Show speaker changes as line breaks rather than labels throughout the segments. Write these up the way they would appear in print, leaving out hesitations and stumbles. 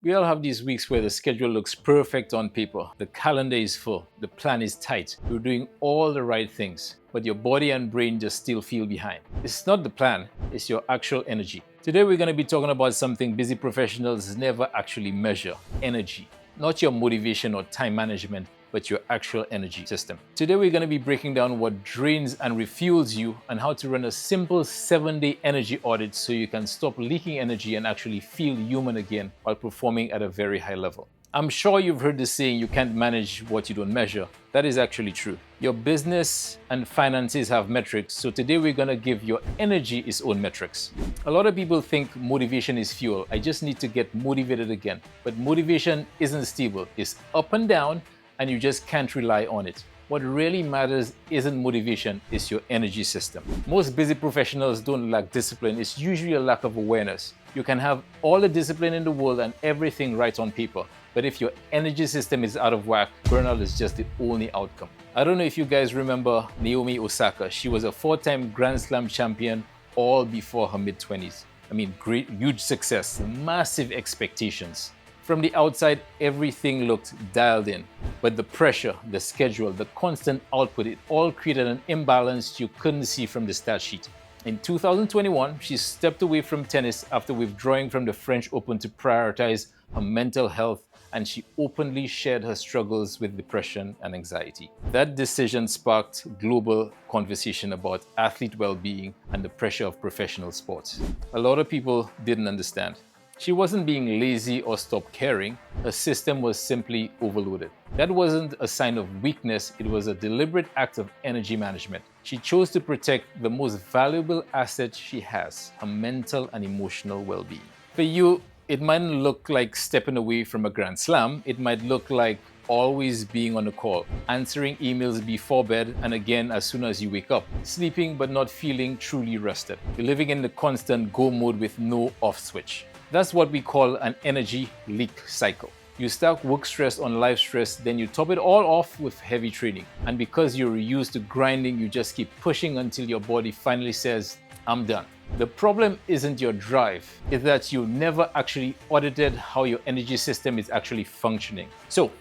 We all have these weeks where the schedule looks perfect on paper. The calendar is full, the plan is tight, you're doing all the right things, but your body and brain just still feel behind. It's not the plan, it's your actual energy. Today we're going to be talking about something busy professionals never actually measure: energy. Not your motivation or time management, but your actual energy system. Today we're going to be breaking down what drains and refuels you and how to run a simple 7-day energy audit so you can stop leaking energy and actually feel human again while performing at a very high level. I'm sure you've heard the saying, you can't manage what you don't measure. That is actually true. Your business and finances have metrics, so today we're gonna give your energy its own metrics. A lot of people think motivation is fuel. I just need to get motivated again. But motivation isn't stable. It's up and down, and you just can't rely on it. What really matters isn't motivation, it's your energy system. Most busy professionals don't lack discipline, it's usually a lack of awareness. You can have all the discipline in the world and everything right on paper, but if your energy system is out of whack, burnout is just the only outcome. I don't know if you guys remember Naomi Osaka. She was a 4-time Grand Slam champion all before her mid-20s. I mean, great, huge success, massive expectations. From the outside, everything looked dialed in, but the pressure, the schedule, the constant output, it all created an imbalance you couldn't see from the stat sheet. In 2021, she stepped away from tennis after withdrawing from the French Open to prioritize her mental health, and she openly shared her struggles with depression and anxiety. That decision sparked global conversation about athlete well-being and the pressure of professional sports. A lot of people didn't understand. She wasn't being lazy or stopped caring, her system was simply overloaded. That wasn't a sign of weakness, it was a deliberate act of energy management. She chose to protect the most valuable asset she has, her mental and emotional well-being. For you, it mightn't look like stepping away from a grand slam, it might look like always being on the call, answering emails before bed and again as soon as you wake up, sleeping but not feeling truly rested. You're living in the constant go mode with no off switch. That's what we call an energy leak cycle. You stack work stress on life stress, then you top it all off with heavy training. And because you're used to grinding, you just keep pushing until your body finally says, I'm done. The problem isn't your drive, it's that you never actually audited how your energy system is actually functioning. So,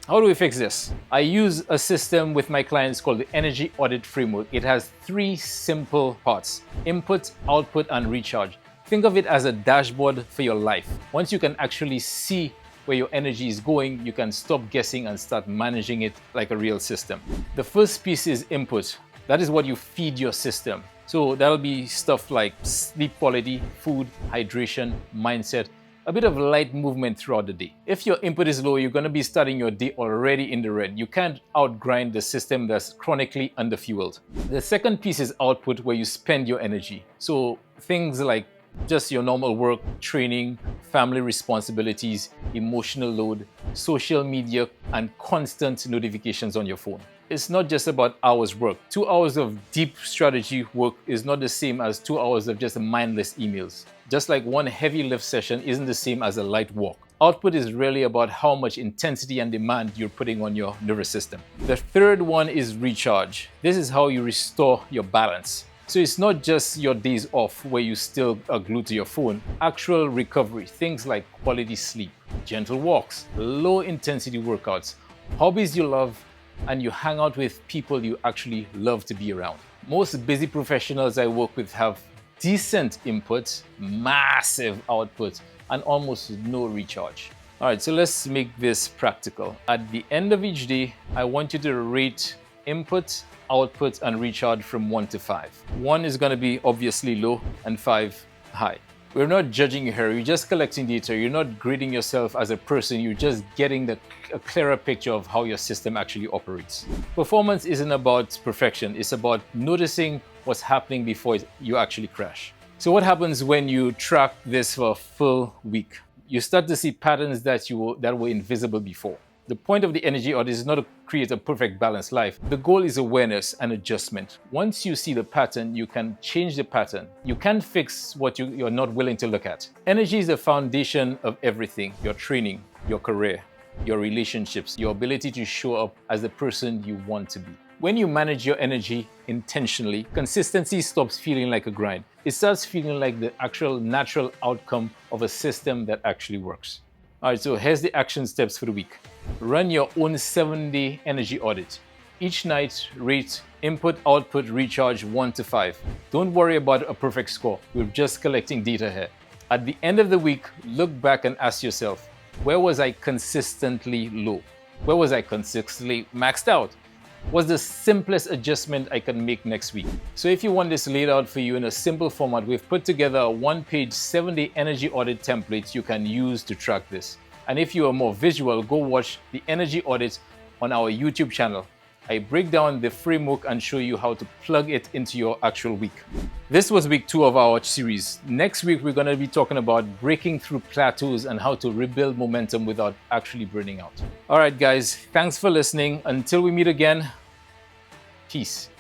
how do we fix this? I use a system with my clients called the Energy Audit Framework. It has 3 simple parts: input, output, and recharge. Think of it as a dashboard for your life. Once you can actually see where your energy is going, you can stop guessing and start managing it like a real system. The first piece is input. That is what you feed your system. So that'll be stuff like sleep quality, food, hydration, mindset, a bit of light movement throughout the day. If your input is low, you're going to be starting your day already in the red. You can't outgrind the system that's chronically underfueled. The second piece is output, where you spend your energy. So things like just your normal work, training, family responsibilities, emotional load, social media, and constant notifications on your phone. It's not just about hours worked. 2 hours of deep strategy work is not the same as 2 hours of just mindless emails. Just like one heavy lift session isn't the same as a light walk. Output is really about how much intensity and demand you're putting on your nervous system. The third one is recharge. This is how you restore your balance. So it's not just your days off where you still are glued to your phone. Actual recovery, things like quality sleep, gentle walks, low intensity workouts, hobbies you love, and you hang out with people you actually love to be around. Most busy professionals I work with have decent input, massive output, and almost no recharge. All right, so let's make this practical. At the end of each day, I want you to rate input, output, and recharge from 1 to 5. 1 is going to be obviously low and 5 high. We're not judging you here, you're just collecting data. You're not grading yourself as a person, you're just getting a clearer picture of how your system actually operates. Performance isn't about perfection, it's about noticing what's happening before you actually crash. So what happens when you track this for a full week? You start to see patterns that were invisible before. The point of the energy audit is not to create a perfect balanced life. The goal is awareness and adjustment. Once you see the pattern, you can change the pattern. You can't fix what you're not willing to look at. Energy is the foundation of everything: your training, your career, your relationships, your ability to show up as the person you want to be. When you manage your energy intentionally, consistency stops feeling like a grind. It starts feeling like the actual natural outcome of a system that actually works. All right, so here's the action steps for the week. Run your own 7-day energy audit. Each night, rate input, output, recharge 1 to 5. Don't worry about a perfect score. We're just collecting data here. At the end of the week, look back and ask yourself, where was I consistently low? Where was I consistently maxed out? What's the simplest adjustment I can make next week? So if you want this laid out for you in a simple format, we've put together a 1-page 7-day energy audit template you can use to track this. And if you are more visual, go watch the energy audit on our YouTube channel. I break down the framework and show you how to plug it into your actual week. This was week 2 of our series. Next week, we're going to be talking about breaking through plateaus and how to rebuild momentum without actually burning out. All right, guys, thanks for listening. Until we meet again, peace.